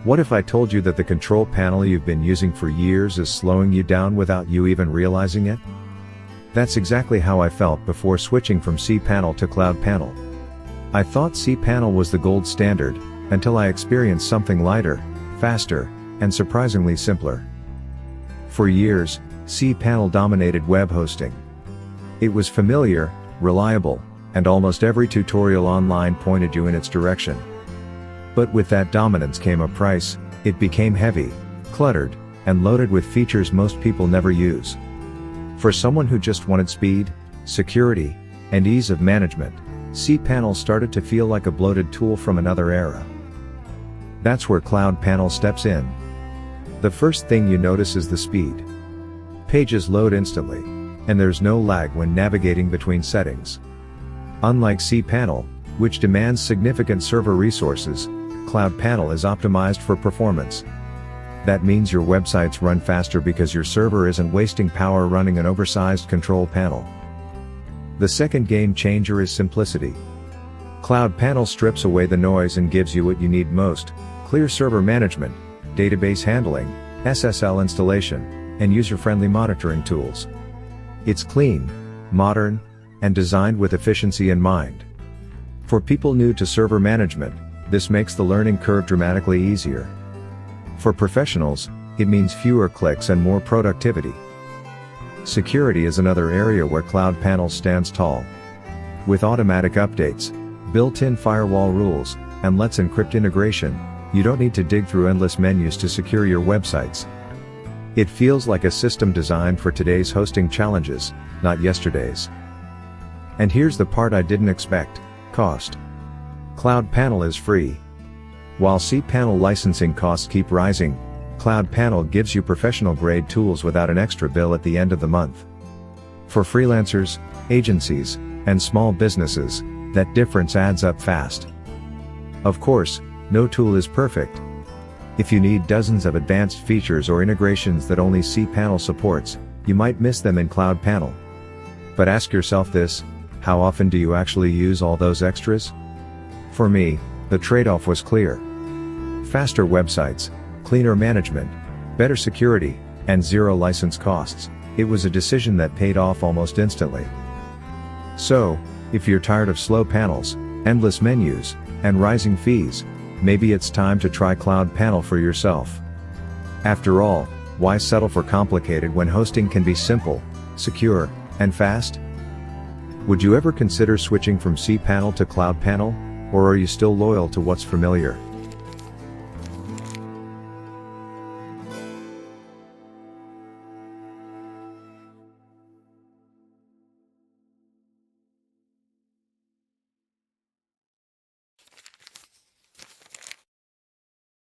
What if I told you that the control panel you've been using for years is slowing you down without you even realizing it? That's exactly how I felt before switching from cPanel to CloudPanel. I thought cPanel was the gold standard, until I experienced something lighter, faster, and surprisingly simpler. For years, cPanel dominated web hosting. It was familiar, reliable, and almost every tutorial online pointed you in its direction. But with that dominance came a price. It became heavy, cluttered, and loaded with features most people never use. For someone who just wanted speed, security, and ease of management, cPanel started to feel like a bloated tool from another era. That's where CloudPanel steps in. The first thing you notice is the speed. Pages load instantly, and there's no lag when navigating between settings. Unlike cPanel, which demands significant server resources, CloudPanel is optimized for performance. That means your websites run faster because your server isn't wasting power running an oversized control panel. The second game changer is simplicity. CloudPanel strips away the noise and gives you what you need most: clear server management, database handling, SSL installation, and user-friendly monitoring tools. It's clean, modern, and designed with efficiency in mind. For people new to server management, this makes the learning curve dramatically easier. For professionals, it means fewer clicks and more productivity. Security is another area where CloudPanel stands tall. With automatic updates, built-in firewall rules, and Let's Encrypt integration, you don't need to dig through endless menus to secure your websites. It feels like a system designed for today's hosting challenges, not yesterday's. And here's the part I didn't expect: cost. CloudPanel is free. While cPanel licensing costs keep rising, CloudPanel gives you professional-grade tools without an extra bill at the end of the month. For freelancers, agencies, and small businesses, that difference adds up fast. Of course, no tool is perfect. If you need dozens of advanced features or integrations that only cPanel supports, you might miss them in CloudPanel. But ask yourself this: how often do you actually use all those extras? For me, the trade-off was clear. Faster websites, cleaner management, better security, and zero license costs. It was a decision that paid off almost instantly. So, if you're tired of slow panels, endless menus, and rising fees, maybe it's time to try CloudPanel for yourself. After all, why settle for complicated when hosting can be simple, secure, and fast? Would you ever consider switching from cPanel to CloudPanel, or are you still loyal to what's familiar?